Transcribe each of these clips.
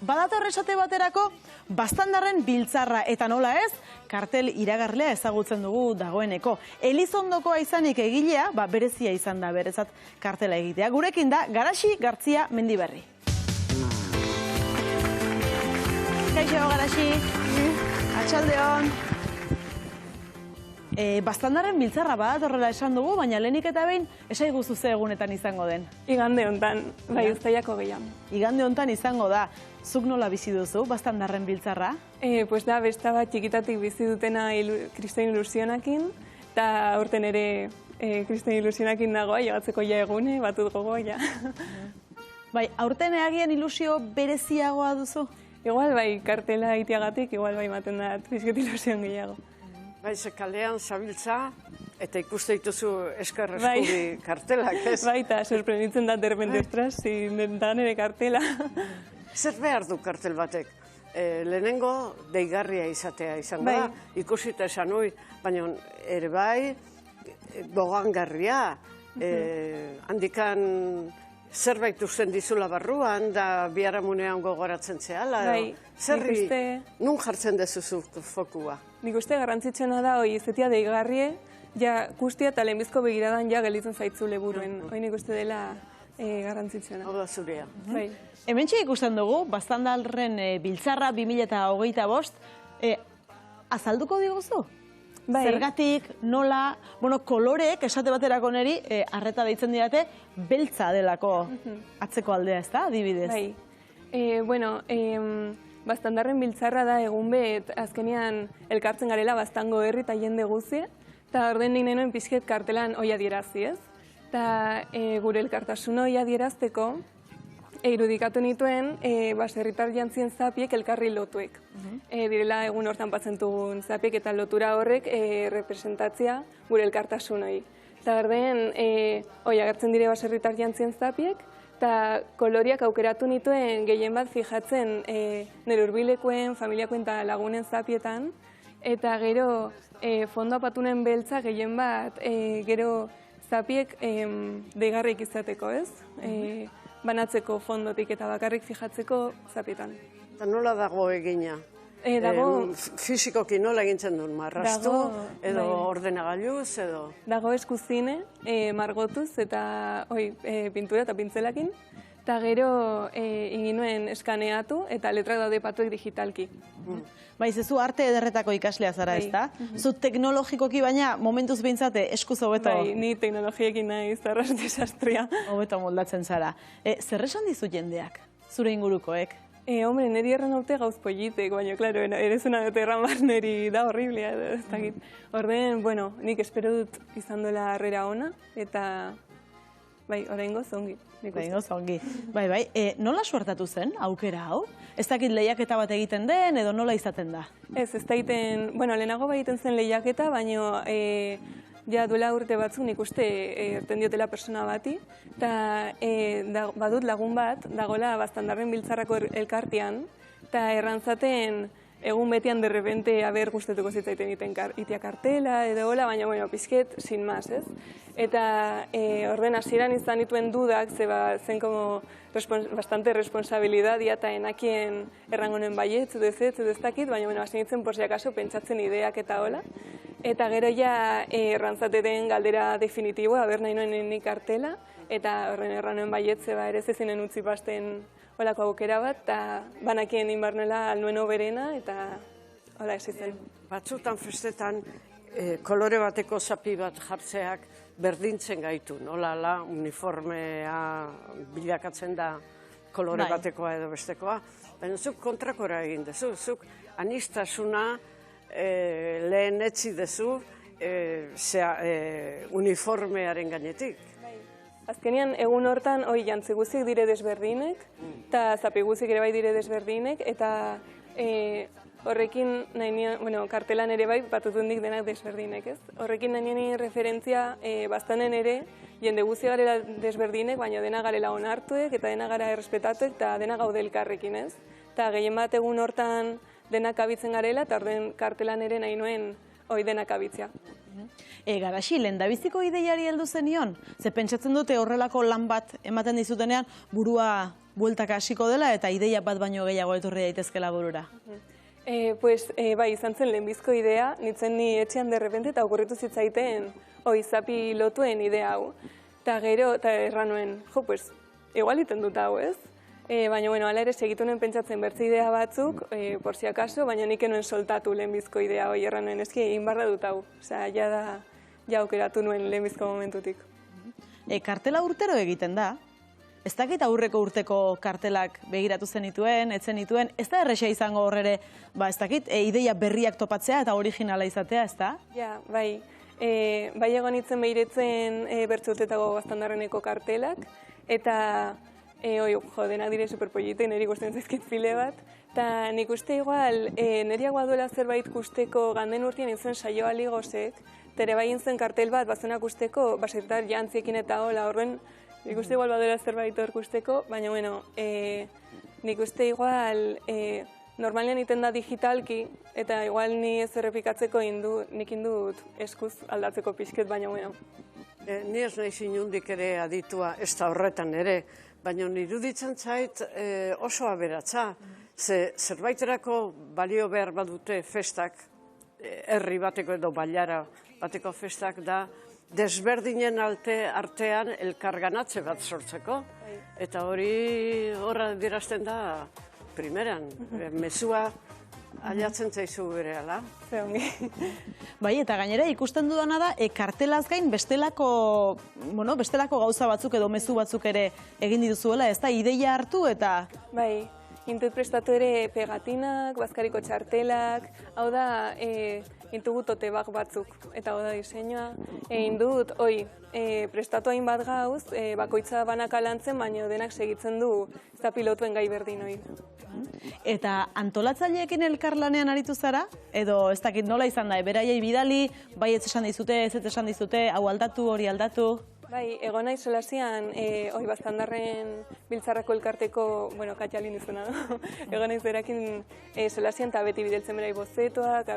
badator esate baterako Baztandarren biltzarra eta nola ez, kartel iragarlea ezagutzen dugu dagoeneko. Elizondokoa izanik egilea, berezia izan da berezat kartela egitea. Gurekin da Garaxi Gartzia Mendiberri. Kaixo, Garaxi. Atxaldeon. Baztandarren biltzarra badatorrela esan dugu, baina lehenik eta behin esaiguzu ze egunetan izango den. Igande hontan, bai uztailako gehiago. Igande hontan izango da. Zuk nola bizi duzu Baztandarren biltzarra? Pues da, besta bat txikitatik bizi dutena Kristoin ilusionakin, eta aurten ere Kristoin ilusionakin dagoa, jogatzeko ja egune, batut gogoa ja. Bai, aurten eagien ilusio bereziagoa duzu? Igual bai, kartela itiagatik, igual bai maten da pizket ilusion gehiago. Bai, kalean zabiltza, eta ikuste dituzu esker eskubi kartelak, ez? Bai, eta sorprenditzen da derrepente, ostras, da nire kartela. Zer behar du kartel batek? Lehenengo deigarria izatea izango da, ikusita esan hui, baina ere bai, gogangarria, handikan zerbait usten dizula barruan, da biharamunean gogoratzen zehala, zerri, nun jartzen dezuzu fokua? Nik uste garrantzitsuena da, hoi izetia deigarrie, ja guztia eta lehenbizko begiradan ja gelitzen zaitzu leburuen. Hoi nik uste dela garrantzitsuena. Hau da zurea. Hementxe ikusten dugu, Baztandarren biltzarra 2025, azalduko diguzu? Zergatik, nola, koloreek esate baterako neri, arreta deitzen didate, beltza delako atzeko aldea, ez da, adibidez? Bai, Baztandarren biltzarra da egun bet, azkenean elkartzen garela Baztango herri eta jende guzie, eta orden ninen pixket kartelan hoi adierazi, ez? Eta gure elkartasun hoi adierazteko, irudikatu nituen baserritar jantzien zapiek elkarri lotuek. Direla egun hortan patzentugun zapiek eta lotura horrek representatzea gure elkartasun hoi. Eta orden, hoi agertzen dire baserritar jantzien zapiek, eta koloriak aukeratu nituen gehien bat fijatzen nire hurbilekoen, familiakoen eta lagunen zapietan, eta gero fondo apatunen beltza gehien bat gero zapiek deigarrik izateko, ez? Banatzeko fondotik eta bakarrik fijatzeko zapietan. Eta nola dago egina? Fizikoki nola egintzen duen, marrastu, edo ordenagailuz, edo? Dago eskuzine, margotuz eta pintura eta pintzelakin, eta gero inginuen eskaneatu eta letrak daude patuek digitalki. Bai, zezu arte ederretako ikaslea zara, ez da? Zu teknologikoki baina momentuz behintzate eskuz hobeto? Bai, ni teknologiekin nahi zarras desastria. Hobeto moldatzen zara. Zer esan dizu jendeak, zure ingurukoek? Hombre, niri erran haute gauz politek, baina, klaro, ere zuna dute erran bat niri da horriblea, ez dakit. Orden, bueno, nik espero dut izan duela harrera ona, eta, bai, oraingoz ongi. Oraingoz ongi. Bai, nola suertatu zen aukera hau? Ez dakit lehiaketa bat egiten den, edo nola izaten da? Ez da egiten, bueno, lehenago bai egiten zen lehiaketa, baina ja duela urte batzuk nik uste erten diotela persona bati, eta badut lagun bat, dagoela Baztandarren biltzarrako elkartean, eta errantzaten egun betian derrepente haber gustatuko zitzaiten itia kartela, edo hola, baina, bueno, pizket, sin más, ez? Eta orden hasieran izan dituen dudak, zen como bastante responsabilidadia eta enakien errangonen baietz, edo ez dakit, baina, bueno, hasi nintzen, por si acaso, pentsatzen ideak eta hola. Eta gero ja errantzateten galdera definitiboa, haber nahi noen nik kartela, eta horren erranuen baietze ere zezinen utzi pasten holako aukera bat, eta banakien inbarnela alnuen oberena, eta hola esitzen. Batzutan festetan kolore bateko zapi bat jartzeak berdintzen gaitu, nolala uniformea bilakatzen da kolore batekoa edo bestekoa, baina zuk kontrakora egin dezu, zuk anistasuna lehen etzi dezu uniformearen gainetik. Azkenean, egun hortan, jantzi guziek dire desberdinek, eta zapi guziek ere bai dire desberdinek, eta horrekin, kartelan ere bai, batutundik denak desberdinek, ez? Horrekin nahi nien referentzia, Baztanen ere, jende guzia garela desberdinek, baina dena garela onartuek, eta dena gara errespetatuek, eta dena gaude elkarrekin, ez? Eta gehien bat egun hortan denak abitzen garela, eta orden kartelan ere nahi nuen denak abitzea. Garaxi, lehendabiziko ideiari heldu zenion? Ze pentsatzen dute horrelako lan bat ematen dizutenean burua bueltaka hasiko dela eta ideia bat baino gehiago etorri daitezkela burura. Bai, izan zen lehenbizko idea, nintzen ni etxean derrepente eta okurritu zitzaiten zapi lotuen idea hau. Eta gero, eta erran nuen, igual iten dut hau, ez? Baina, ala ere segitu nuen pentsatzen bertze idea batzuk, por si acaso, baina nik enuen soltatu lehenbizko idea hori erran nuen, eski egin barra dut hau. Osea, ja aukeratu nuen lehenbizko momentutik. Kartela urtero egiten da. Ez dakit aurreko urteko kartelak begiratu zenituen, etzen dituen, ez da erresa izango horrere, ez dakit, ideia berriak topatzea eta originala izatea, ez da? Ja, bai. Bai egon itzen behiretzen bertxotetako Baztandarreneko kartelak, eta denak dire superpollite, niri gusten zaizkit file bat, eta nik uste igual, niriagoa duela zerbait kusteko ganden urtean izan saioa ligosek, tere bai intzen kartel bat, bazenak usteko, basertar jantziekin eta hola horren, nik uste igual badela zerbait hor kusteko, baina, nik uste igual, normalian iten da digitalki, eta igual ni ez errepikatzeko nik indut eskuz aldatzeko pixket, baina, Ni ez nahi zinundik ere aditua, ez da horretan ere, baina iruditzen zait oso aberatza. Zerbaiterako balio behar badute festak, herri bateko edo bailara bateko festak da, desberdinen artean elkarganatze bat sortzeko. Eta hori horra dirazten da primeran, mezua aliatzen zaizu berehala. Bai, eta gainera ikusten dudana da, kartelaz gain bestelako gauza batzuk edo mezu batzuk ere egin dituzuela, ez da, ideia hartu eta... Bai, intut prestatu ere pegatinak, bazkariko txartelak, hau da, intugu tote bag batzuk, eta hau da diseinua. Indut, prestatu hainbat gauz, bakoitza banaka lantzen, baina denak segitzen du, ez da pilotuen gai berdin hori. Eta antolatzaileekin elkarlanean aritu zara? Edo ez dakit nola izan da, beraiei bidali, bai ez esan dizute, ez esan dizute, hau aldatu, hori aldatu? Bai, egon nahi solasean, Baztandarren biltzarrako elkarteko, Katxalin izuna, egon nahi zerakin solasean eta beti bideltzen berai bozetoak,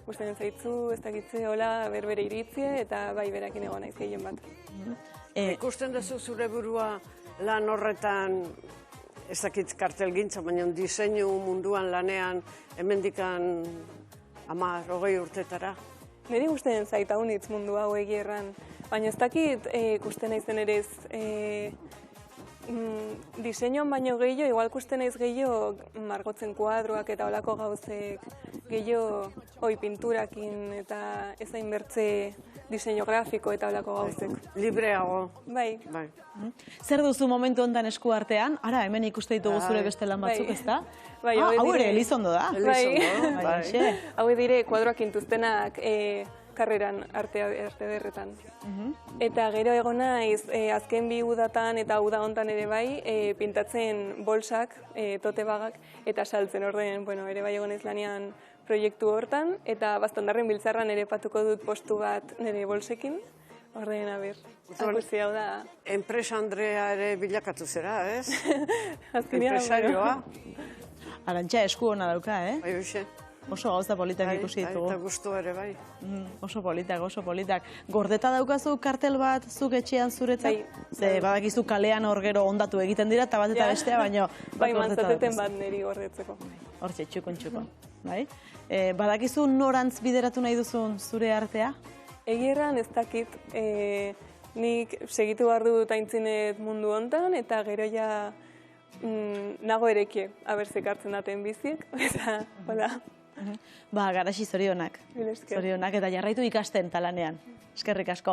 gustatzen zaitzu, ez dakitze, hola, bere iritzie, eta bai, berakin egon nahi gehien bat. Ikusten duzu zure burua lan horretan, ez dakit kartelgintza, baina diseinu munduan lanean, hemendikan 10-20 urtetara. Niri gustatzen zait haunitz mundu hau egierran, baina ez dakit ikusten naizen ere diseinuan baino gehiago, igual ikusten naiz gehiago margotzen kuadroak eta olako gauzek, gehiago pinturakin eta ezain bertze diseinu grafiko eta olako gauzek. Libreago. Bai. Zer duzu momentu honetan esku artean? Ara, hemen ikuste ditugu zure beste lan batzuk, ez da? Hau ere, Elizondo da. Hau dire kuadroak intuztenak karreran arte derretan. Eta gero egon naiz, azken bi udatan eta uda hontan ere bai, pintatzen bolsak, tote bagak, eta saltzen orden, ere bai egon naiz lanean proiektu hortan, eta Baztandarren biltzarran ere patuko dut postu bat nire bolsekin, orden, akusi hau da. Enpresa Andrea ere bilakatu zera, ez? Enpresarioa. Arantxa, esku hona dauka, Bai, hoxe. Oso gauza politak ikusi ditugu. Eta gustu ere bai. Oso politak. Gordeta daukazu kartel bat zuk etxean zuretzat? Ze badakizu kalean hor gero ondatu egiten dira, eta bat eta bestea, baina... Bai, mantzateten bat niri gordetzeko. Hortxe, txukun. Badakizu norantz bideratu nahi duzun zure artea? Egierran ez dakit, nik segitu behar dut aintzinet mundu hontan, eta gero ja nago erekie, abertzek hartzen daten biziek, eta hola. Garaxi zorionak. Zorionak eta jarraitu ikasten talanean. Eskerrik asko.